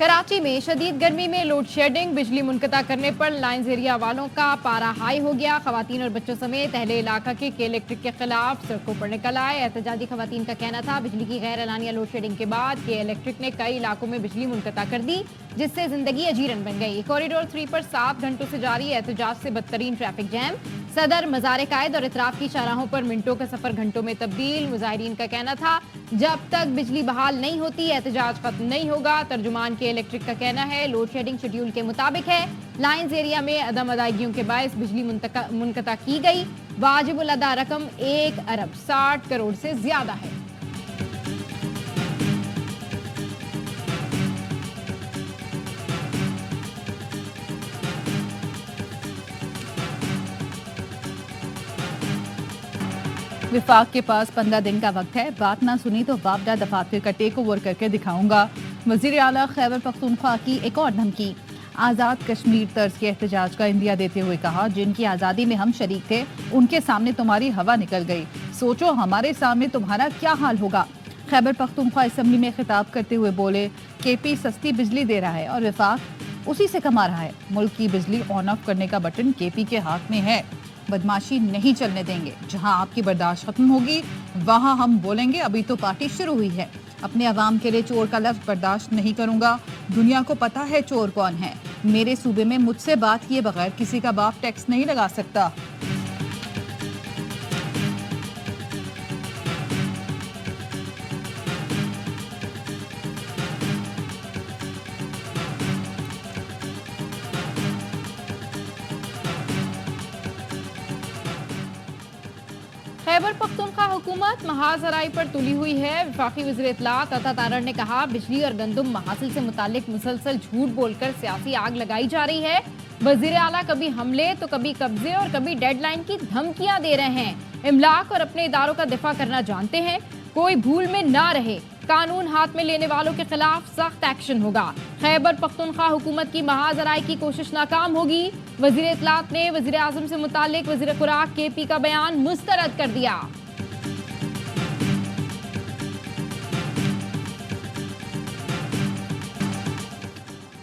कराची में शदीद गर्मी में लोड शेडिंग, बिजली मुनक़ता करने पर लाइन्स एरिया वालों का पारा हाई हो गया। खवातीन और बच्चों समेत अहले इलाका के इलेक्ट्रिक के खिलाफ सड़कों पर निकल आए। एहतजाजी खवातीन का कहना था बिजली की गैर एलानिया लोड शेडिंग के बाद के इलेक्ट्रिक ने कई इलाकों में बिजली मुनक़ता कर दी, जिससे जिंदगी अजीरन बन गई। कॉरिडोर 3 पर 7 घंटों से जारी एहतजाज से बदतरीन ट्रैफिक जैम, सदर, मज़ार कायद और इतराफ की शाहराहों पर मिनटों का सफर घंटों में तब्दील। मुजाहिरीन का कहना था जब तक बिजली बहाल नहीं होती एहतजाज खत्म नहीं होगा। तर्जुमान के इलेक्ट्रिक का कहना है लोड शेडिंग शेड्यूल के मुताबिक है। लाइन्स एरिया में अदम अदायगियों के बायस बिजली मुनक़ता की गई। वाजिबुल अदा रकम 1 अरब 60 करोड़ से ज्यादा है। विफाक के पास 15 दिन का वक्त है, बात ना सुनी तो बापदा दफातर का टेक ओवर करके दिखाऊंगा। वजीर आला खैबर पख्तूनख्वा की एक और धमकी। आज़ाद कश्मीर तर्ज के एहतजाज का इंदिया देते हुए कहा जिनकी आज़ादी में हम शरीक थे उनके सामने तुम्हारी हवा निकल गई, सोचो हमारे सामने तुम्हारा क्या हाल होगा। खैबर पख्तूनख्वा असम्बली में खिताब करते हुए बोले KP सस्ती बिजली दे रहा है और विफाक उसी से कमा रहा है। मुल्क की बिजली ऑन ऑफ करने का बटन KP के हाथ में है। बदमाशी नहीं चलने देंगे, जहां आपकी बर्दाश्त खत्म होगी वहां हम बोलेंगे अभी तो पार्टी शुरू हुई है। अपने अवाम के लिए चोर का लफ्ज बर्दाश्त नहीं करूंगा। दुनिया को पता है चोर कौन है। मेरे सूबे में मुझसे बात किए बगैर किसी का बाप टैक्स नहीं लगा सकता। खैबर पख्तूनख्वा हुकूमत महाजराई पर तुली हुई है। वफाकी वज़ीर इत्तलात अता तारड़ ने कहा बिजली और गंदम महासिल से मुतालिक मुसलसल झूठ बोलकर सियासी आग लगाई जा रही है। वज़ीर आला कभी हमले तो कभी कब्जे और कभी डेडलाइन की धमकियां दे रहे हैं। इमलाक और अपने इदारों का दिफा करना जानते हैं, कोई भूल में ना रहे। कानून हाथ में लेने वालों के खिलाफ सख्त एक्शन होगा। खैबर पख्तूनख्वा हुकूमत की महाजराई की कोशिश नाकाम होगी। वज़ीर इत्तलात ने वज़ीर आज़म से मुतालिक वज़ीर खुराक KP का बयान मुस्तरद कर दिया।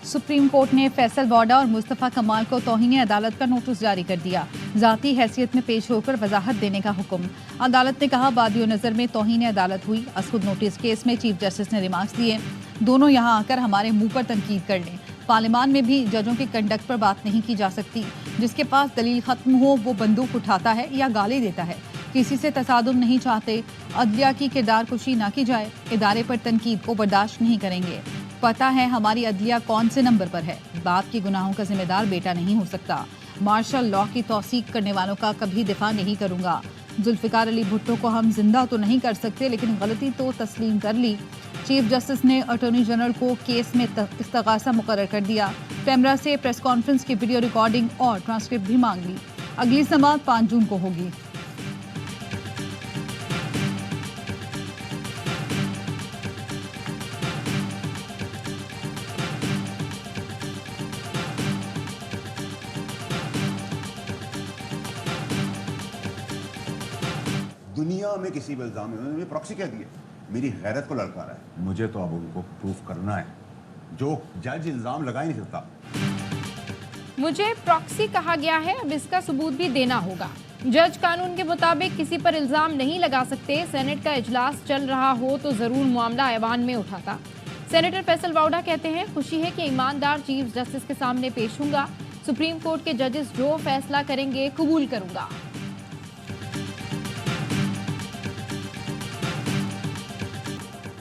सुप्रीम कोर्ट ने फैसल वाडा और मुस्तफ़ा कमाल को तौहीन अदालत का नोटिस जारी कर दिया। ज़ाती हैसियत में पेश होकर वजाहत देने का हुक्म। अदालत ने कहा बादियो नज़र में तौहीन अदालत हुई। असखुद नोटिस केस में चीफ जस्टिस ने रिमार्क्स दिए, दोनों यहाँ आकर हमारे मुंह पर तनकीद कर लें। पार्लियामान में भी जजों के कंडक्ट पर बात नहीं की जा सकती। जिसके पास दलील खत्म हो वो बंदूक उठाता है या गाली देता है। किसी से तसादुम नहीं चाहते। अदलिया की किरदार कुशी ना की जाए। इदारे पर तनकीद को बर्दाश्त नहीं करेंगे। पता है हमारी अदलिया कौन से नंबर पर है। बाप के गुनाहों का जिम्मेदार बेटा नहीं हो सकता। मार्शल लॉ की तौसीक करने वालों का कभी दिफा नहीं करूंगा। जुल्फ़िकार अली भुट्टो को हम जिंदा तो नहीं कर सकते लेकिन गलती तो तस्लीम कर ली। चीफ जस्टिस ने अटॉर्नी जनरल को केस में इस्तगासा मुकर्रर कर दिया। पैमरा से प्रेस कॉन्फ्रेंस की वीडियो रिकॉर्डिंग और ट्रांसक्रिप्ट भी मांग ली। अगली समाअत 5 जून को होगी। दुनिया में किसी पर इल्जाम है, उन्होंने प्रॉक्सी कह दिया, मेरी गैरत को लड़का रहा है। मुझे तो अब उनको प्रूफ करना है, जो जज इल्जाम लगा ही नहीं सकता। मुझे प्रॉक्सी कहा गया है, अब इसका सबूत भी देना होगा। जज कानून के मुताबिक किसी पर इल्जाम नहीं लगा सकते। सेनेट का इजलास चल रहा हो तो जरूर मामला ऐवान में उठाता। सेनेटर फैसल वाडा कहते हैं खुशी है कि ईमानदार चीफ जस्टिस के सामने पेश होऊंगा। सुप्रीम कोर्ट के जजेस जो फैसला करेंगे कबूल करूंगा।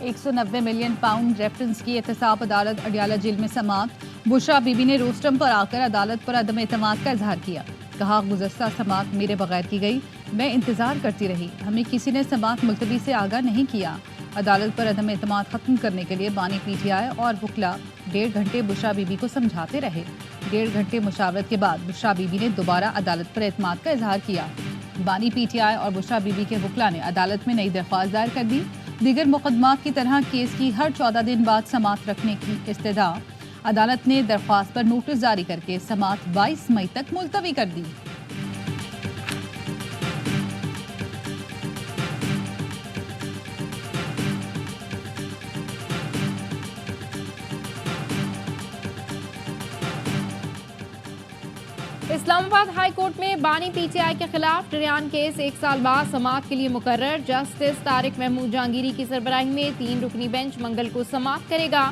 190 मिलियन पाउंड रेफरेंस की एहतसाब अदालत अडियाला जेल में समाअत। बुशरा बीबी ने रोस्टम पर आकर अदालत पर अदम एतमाद का इजहार किया। कहा गुज़श्ता समाअत मेरे बगैर की गई, मैं इंतजार करती रही, हमें किसी ने समाअत मुलतवी से आगाह नहीं किया। अदालत पर अदम एतमाद खत्म करने के लिए बानी PTI और वकला 1.5 घंटे बुशरा बीबी को समझाते रहे। 1.5 घंटे मुशावरत के बाद बुशरा बीबी ने दोबारा अदालत पर एतमाद का इजहार किया। बानी PTI और बुशरा बीबी के वकला ने अदालत में नई दरख्वास्त दायर कर दी। दीगर मुकदमात की तरह केस की हर 14 दिन बाद समाअत रखने की इस्तदा। अदालत ने दरख्वास्त पर नोटिस जारी करके समाअत 22 मई तक मुलतवी कर दी। इस्लामाबाद हाई कोर्ट में बानी पीटीआई के खिलाफ टिरयान केस 1 साल बाद समाअत के लिए मुकर्रर। जस्टिस तारिक महमूद जहांगीरी की सरबराही में 3 रुकनी बेंच मंगल को समाअत करेगा।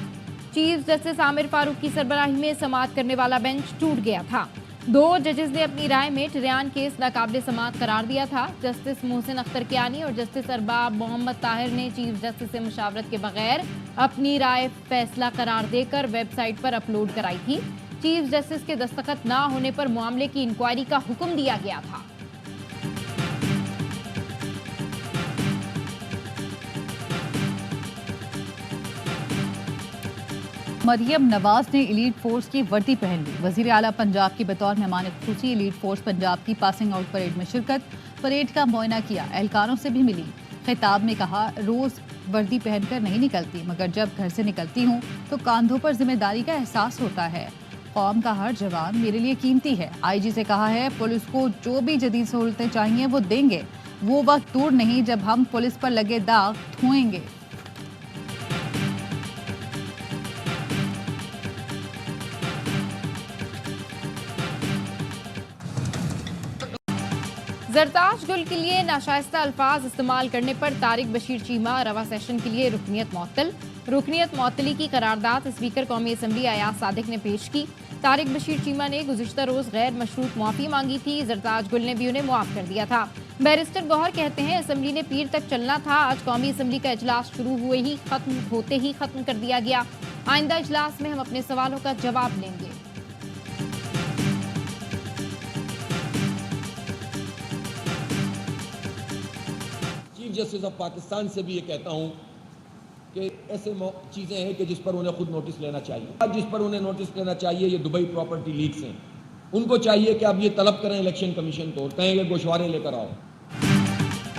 चीफ जस्टिस आमिर फारूक की सरबराही में समाअत करने वाला बेंच टूट गया था। 2 जजेस ने अपनी राय में टिरयान केस नाकाबिले समाअत करार दिया था। जस्टिस मोहसिन अख्तर कियानी और जस्टिस अरबाब मोहम्मद ताहिर ने चीफ जस्टिस से मुशावरत के बगैर अपनी राय फैसला करार देकर वेबसाइट पर अपलोड कराई थी। चीफ जस्टिस के दस्तखत ना होने पर मामले की इंक्वायरी का हुक्म दिया गया था। मरियम नवाज ने एलीट फोर्स की वर्दी पहन ली। वजीर आला पंजाब की बतौर मेहमान खुसूसी एलीट फोर्स पंजाब की पासिंग आउट परेड में शिरकत, परेड का मुआयना किया, एहलकारों से भी मिली। खिताब में कहा, रोज वर्दी पहनकर नहीं निकलती, मगर जब घर से निकलती हूँ तो कांधों पर जिम्मेदारी का एहसास होता है। कौम का हर जवान मेरे लिए कीमती है। आईजी से कहा है, पुलिस को जो भी जदीद सहूलतें चाहिए वो देंगे। वो वक्त दूर नहीं जब हम पुलिस पर लगे दाग धोएंगे। जरताज गुल के लिए नाशाइस्ता अल्फाज इस्तेमाल करने पर तारिक बशीर चीमा रवा सेशन के लिए रुकनियत मुअत्तल। रुकनियत मुअत्तली की करारदाद स्पीकर कौमी असम्बली अयाज सादिक ने पेश की। तारिक बशीर चीमा ने गुज़िश्ता रोज गैर मशरूत मुआफ़ी मांगी थी। जरताज गुल ने भी उन्हें मुआफ़ कर दिया था। बैरिस्टर गौहर कहते हैं, असम्बली ने पीर तक चलना था। आज कौमी असम्बली का इजलास शुरू होते ही खत्म कर दिया गया। आइंदा इजलास में हम अपने सवालों का जवाब लेंगे। जस्टिस ऑफ पाकिस्तान से भी ये कहता हूं कि ऐसे चीजें हैं कि जिस पर उन्हें खुद नोटिस लेना चाहिए। आज जिस पर उन्हें नोटिस लेना चाहिए ये दुबई प्रॉपर्टी लीक्स हैं। उनको चाहिए कि आप ये तलब करें इलेक्शन कमीशन को, कहें कि गोशवारे लेकर आओ।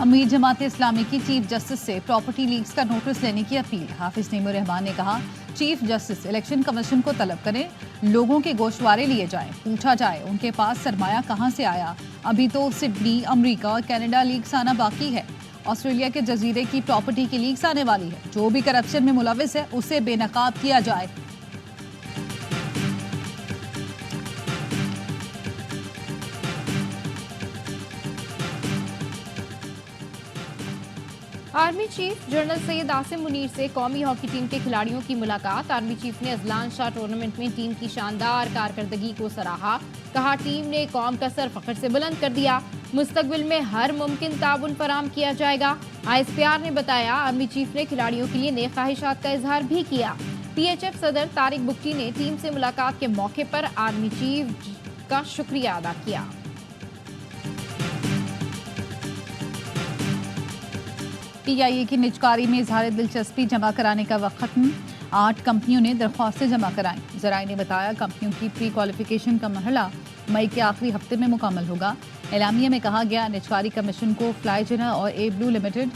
अमीर जमात इस्लामी की चीफ जस्टिस से प्रॉपर्टी लीक्स का नोटिस लेने की अपील। हाफिज नईमुर रहमान ने कहा, चीफ जस्टिस इलेक्शन कमीशन को तलब करें, लोगों के गोशवारे लिए जाएं, पूछा जाए उनके पास सरमाया कहां से आया। अभी तो सिडनी, अमेरिका और कनाडा लीक्स आना बाकी है। ऑस्ट्रेलिया के जजीरे की प्रॉपर्टी की लीक्स आने वाली है। जो भी करप्शन में मुलविस है उसे बेनकाब किया जाए। Army chief general Syed Asim Munir से कौमी हॉकी टीम के खिलाड़ियों की मुलाकात। आर्मी चीफ ने अजलान शाह टूर्नामेंट में टीम की शानदार कारकर्दगी को सराहा। कहा, टीम ने कौम का सर फख्र से बुलंद कर दिया। मुस्तकबिल में हर मुमकिन ताउन फराम किया जाएगा। ISPR ने बताया, आर्मी चीफ ने खिलाड़ियों के लिए नेक ख्वाहिशात का इजहार भी किया। PHF सदर तारिक बुक्टी ने टीम से मुलाकात के मौके पर आर्मी चीफ का शुक्रिया अदा किया। PIA की निजकारी में इजहार दिलचस्पी जमा कराने का वक्त खत्म। 8 कंपनियों ने दरख्वास्तें जमा कराई। जराए ने बताया, कंपनियों की प्री क्वालिफिकेशन का मरहला मई के आखिरी हफ्ते में मुकम्मल होगा। एलामिया में कहा गया, निजकारी कमीशन को फ्लाईजना और ए ब्लू लिमिटेड,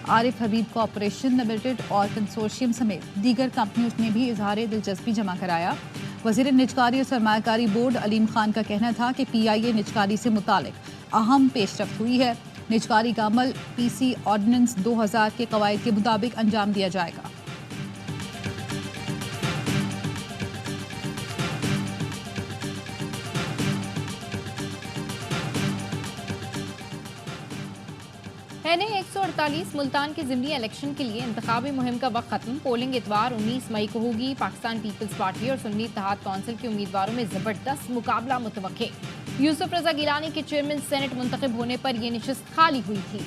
आरिफ हबीब कॉरपोरेशन लिमिटेड और कंसोर्शियम समेत दीगर कंपनियों ने भी इजहार दिलचस्पी जमा कराया। वजीर निजकारी और सरमायाकारी बोर्ड अलीम खान का कहना था कि PIA निजकारी से मुतालिक अहम पेशरफ्त हुई है। निजकारी का अमल PC ऑर्डिनेंस 2000 के कवायद के मुताबिक अंजाम दिया जाएगा। NA 148 मुल्तान के ज़िमनी इलेक्शन के लिए इंतखाबी मुहिम का वक्त खत्म। पोलिंग इतवार 19 मई को होगी। पाकिस्तान पीपल्स पार्टी और सुन्नी इत्तेहाद कौंसिल के उम्मीदवारों में जबरदस्त मुकाबला मुतवक्के। यूसुफ रजा गिलानी के चेयरमैन सेनेट मुंतखब होने पर यह नशिस्त खाली हुई थी।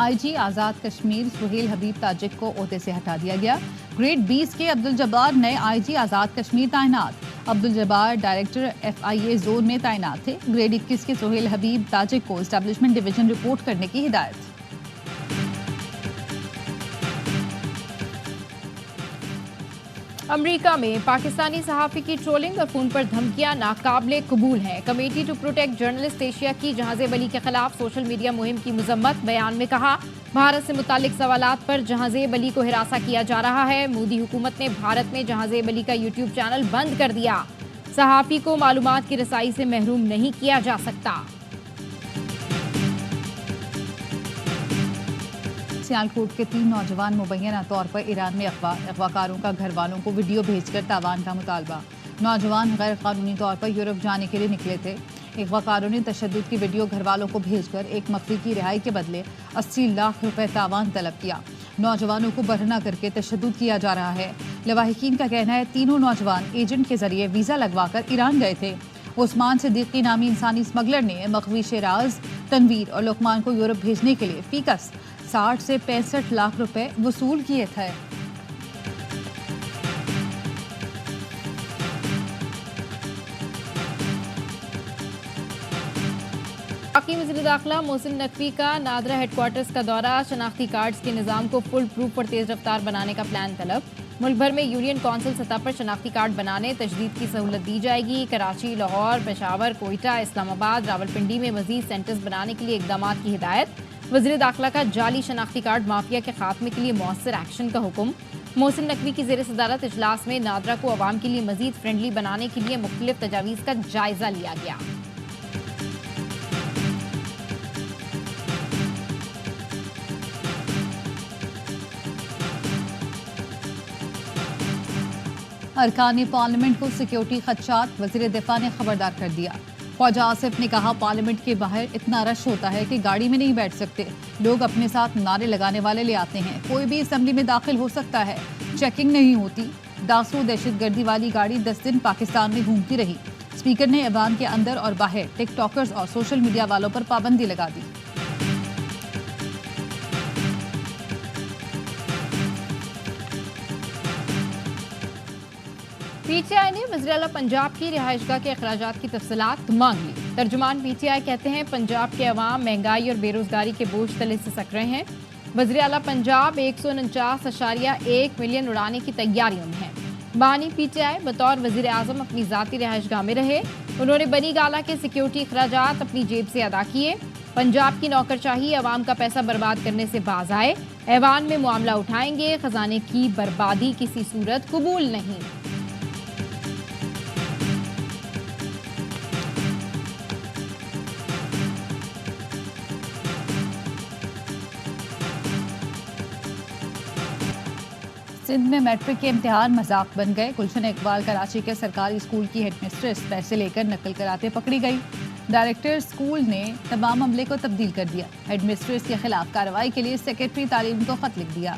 IG आज़ाद कश्मीर सुहेल हबीब ताजिक को ओहदे से हटा दिया गया। ग्रेड 20 के अब्दुल जब्बार नए IG आज़ाद कश्मीर तैनात। Abdul Jabbar director FIA zone में तैनात थे। ग्रेड 21 के सुहेल हबीब ताजिक को एस्टेब्लिशमेंट डिवीजन रिपोर्ट करने की हिदायत। अमेरिका में पाकिस्तानी सहाफ़ी की ट्रोलिंग और फ़ोन पर धमकियां नाकाबिले कबूल हैं। Committee to protect journalist Asia की जहाज़ेब अली के खिलाफ सोशल मीडिया मुहिम की मजम्मत। बयान में कहा, भारत से मुतालिक सवालात पर जहाज़ेब अली को हिरासा किया जा रहा है। मोदी हुकूमत ने भारत में जहाज़ेब अली का यूट्यूब चैनल बंद कर दिया। सहाफ़ी को मालूमात की रसाई से महरूम नहीं किया जा सकता। सियालकोट के 3 नौजवान मुबैना तौर पर ईरान में अगवाकारों का घर वालों को वीडियो भेजकर तावान का मुतालबा। नौजवान गैर कानूनी तौर पर यूरोप जाने के लिए निकले थे। अगवाकारों ने तशद्दुद की वीडियो घर वालों को भेजकर एक मकवी की रिहाई के बदले 80 लाख रुपए तावान तलब किया। नौजवानों को बरहना करके तशद्दुद किया जा रहा है। लवाहिकीन का कहना है तीनों नौजवान एजेंट के जरिए वीज़ा लगवाकर ईरान गए थे। उस्मान सिद्दीकी नामी इंसानी स्मगलर ने मकवी शेराज, तनवीर और लुकमान को यूरोप भेजने के लिए फीकस 60 से 65 लाख रुपए वसूल किए थे। पाकी वज़ीर दाखिला मोहसिन नकवी का नादरा हेडक्वार्टर्स का दौरा। शनाख्ती कार्ड्स के निज़ाम को फुल प्रूफ और तेज़ रफ्तार बनाने का प्लान तलब। मुल्क भर में यूनियन कौंसिल सतह पर शनाख्ती कार्ड बनाने तजदीद की सहूलत दी जाएगी। कराची, लाहौर, पेशावर, कोयटा, इस्लामाबाद, रावलपिंडी में मजीद सेंटर्स बनाने के लिए इकदाम की हिदायत। वज़ीर दाखिला का जाली शनाख्ती कार्ड माफिया के खात्मे के लिए मौसर एक्शन का हुक्म। मोहसिन नकवी की ज़ेर सदारत इजलास में नादरा को अवाम के लिए मजीद फ्रेंडली बनाने के लिए मुख्तलिफ तजावीज़ का जायजा लिया गया। अरकान पार्लियामेंट को सिक्योरिटी खदशात, वज़ीर दिफा ने खबरदार कर दिया। ख्वाजा आसिफ ने कहा पार्लियामेंट के बाहर इतना रश होता है कि गाड़ी में नहीं बैठ सकते। लोग अपने साथ नारे लगाने वाले ले आते हैं। कोई भी असेंबली में दाखिल हो सकता है, चेकिंग नहीं होती। दासू दहशतगर्दी वाली गाड़ी 10 दिन पाकिस्तान में घूमती रही। स्पीकर ने ऐवान के अंदर और बाहर टिकटॉकर्स और सोशल मीडिया वालों पर पाबंदी लगा दी। पीटीआई ने वज़ीर आला पंजाब की रिहाइशगाह के अखराजात की तफसीलात मांग ली। तर्जुमान पीटीआई कहते हैं पंजाब के अवाम महंगाई और बेरोजगारी के बोझ तले से सक रहे हैं। वज़ीर आला पंजाब 149.1 मिलियन उड़ाने की तैयारियों में है। बानी पीटीआई बतौर वज़ीर आज़म अपनी ज़ाती रिहाइशगाह में रहे। उन्होंने बनी गाला के सिक्योरिटी अखराजात अपनी जेब से अदा किए। पंजाब की नौकरशाही अवाम का पैसा बर्बाद करने से बाज आए। ऐवान में मामला उठाएंगे। खजाने की बर्बादी किसी सूरत कबूल नहीं। सिंध में मैट्रिक के इम्तिहान मजाक बन गए। गुलशन इकबाल कराची के सरकारी स्कूल की हेडमिस्ट्रेस पैसे लेकर नकल कराते पकड़ी गई। डायरेक्टर स्कूल ने तमाम अमले को तब्दील कर दिया। हेडमिस्ट्रेस के खिलाफ कार्रवाई के लिए सेक्रेटरी तालीम को खत लिख दिया।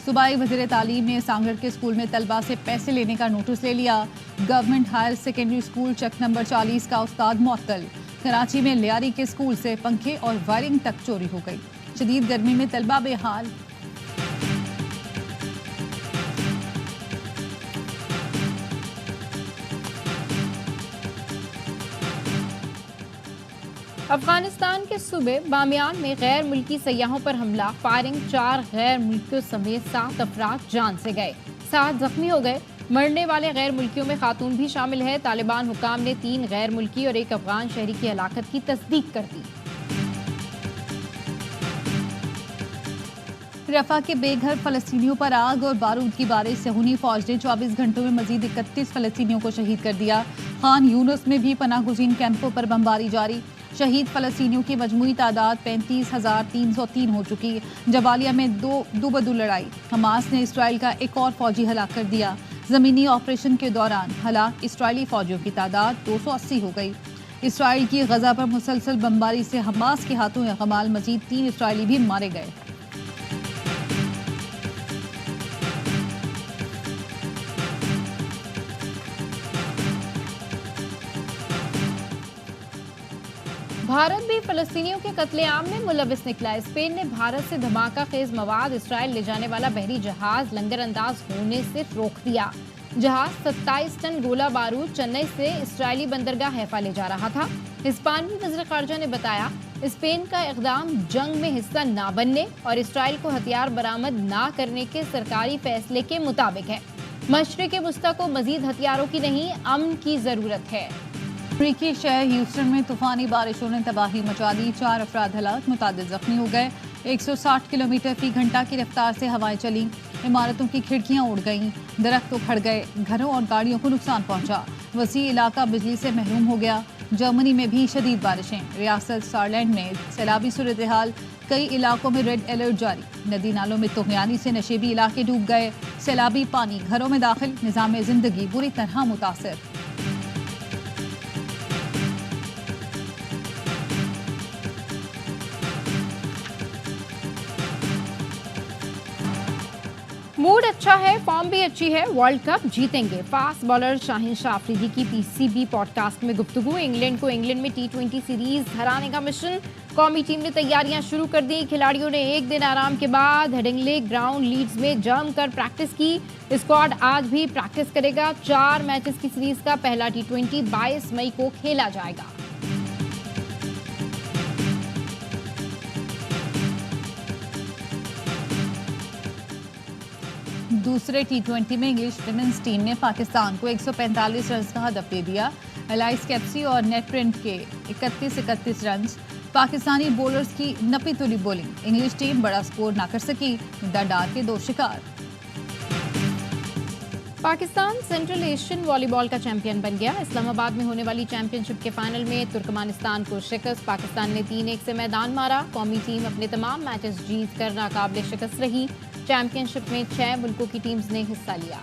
सूबाई वज़ीर तालीम ने सांगड़ के स्कूल में तलबा से पैसे लेने का नोटिस ले लिया। गवर्नमेंट हायर सेकेंडरी स्कूल चक नंबर 40 का उस्ताद मुअत्तल। कराची में लियारी के स्कूल से पंखे और वायरिंग तक चोरी हो गई। शदीद गर्मी में तलबा बेहाल। अफगानिस्तान के सूबे बामियान में गैर मुल्की सयाहों पर हमला, फायरिंग, 4 गैर मुल्कियों समेत 7 अफराद जान से गए, 7 जख्मी हो गए। मरने वाले गैर मुल्कियों में खातून भी शामिल है। तालिबान हुकाम ने 3 गैर मुल्की और 1 अफगान शहरी की हलाकत की तस्दीक कर दी। रफा के बेघर फलस्तीनियों पर आग और बारूद की बारिश से हुनी फौज ने 24 घंटों में मजीद 31 फलस्तीनियों को शहीद कर दिया। खान यूनुस में भी पनाह गुज़ीन कैंपों पर बमबारी जारी। शहीद फलस्तीनियों की मजमूई तादाद 35,303 हो चुकी। जबालिया में दो बदू लड़ाई। हमास ने इसराइल का एक और फौजी हलाक कर दिया। ज़मीनी ऑपरेशन के दौरान हलाक इसराइली फौजियों की तादाद 280 हो गई। इसराइल की गजा पर मुसलसल बमबारी से हमास के हाथों यकमाल मजीद 3 इसराइली भी मारे गए। भारत भी फलस्तीनियों के कत्लेआम में मुलविस निकला। स्पेन ने भारत से धमाका खेज मवाद इसराइल ले जाने वाला बहरी जहाज लंगर अंदाज होने से रोक दिया। जहाज 27 टन गोला बारूद चेन्नई से इसराइली बंदरगाह हैफा ले जा रहा था। स्पेनी वज़ीर ख़ारजा ने बताया स्पेन का इक़दाम जंग में हिस्सा ना बनने और इसराइल को हथियार बरामद ना करने के सरकारी फैसले के मुताबिक है। मशरिक़ वुस्ता को मजीद हथियारों की नहीं, अमन की ज़रूरत है। अमरीकी शहर ह्यूस्टन में तूफानी बारिशों ने तबाही मचा दी। 4 अफराद हलाक, मुतादिद जख्मी हो गए। 160 किलोमीटर फी घंटा की रफ्तार से हवाएं चली। इमारतों की खिड़कियां उड़ गईं, दरख्त उखड़ गए, घरों और गाड़ियों को नुकसान पहुंचा। वसी इलाका बिजली से महरूम हो गया। जर्मनी में भी शदीद बारिशें। रियासत सारलैंड में सैलाबी सूरत हाल, कई इलाकों में रेड अलर्ट जारी। नदी नालों में तोगयानी से नशेबी इलाके डूब गए। सैलाबी पानी घरों में दाखिल, निज़ाम जिंदगी बुरी तरह मुतासर। मूड अच्छा है, फॉर्म भी अच्छी है, वर्ल्ड कप जीतेंगे। फास्ट बॉलर शाहीन शाह अफरीदी की पीसीबी पॉडकास्ट में गुफ्तगू। इंग्लैंड को इंग्लैंड में T20 सीरीज हराने का मिशन। कौमी टीम ने तैयारियां शुरू कर दी। खिलाड़ियों ने एक दिन आराम के बाद हेडिंग्ले ग्राउंड लीड्स में जमकर प्रैक्टिस की। स्क्वाड आज भी प्रैक्टिस करेगा। 4 मैचेस की सीरीज का पहला T20 22 मई को खेला जाएगा। दूसरे T20 में इंग्लिश विमेंस टीम ने पाकिस्तान को 145 रन का हदफ दे दिया। एलाइस कैप्सी और नेट प्रिंट के 31 रन। पाकिस्तानी बॉलर्स की नपी तुली बॉलिंग। इंग्लिश टीम बड़ा स्कोर ना कर सकी। डार के 2 शिकार। पाकिस्तान सेंट्रल एशियन वॉलीबॉल का चैंपियन बन गया। इस्लामाबाद में होने वाली चैंपियनशिप के फाइनल में तुर्कमानिस्तान को शिकस्त। पाकिस्तान ने 3-1 से मैदान मारा। कौमी टीम अपने तमाम मैचेस जीत कर नाकाबिले शिकस्त रही। चैंपियनशिप में 6 मुल्कों की टीम्स ने हिस्सा लिया।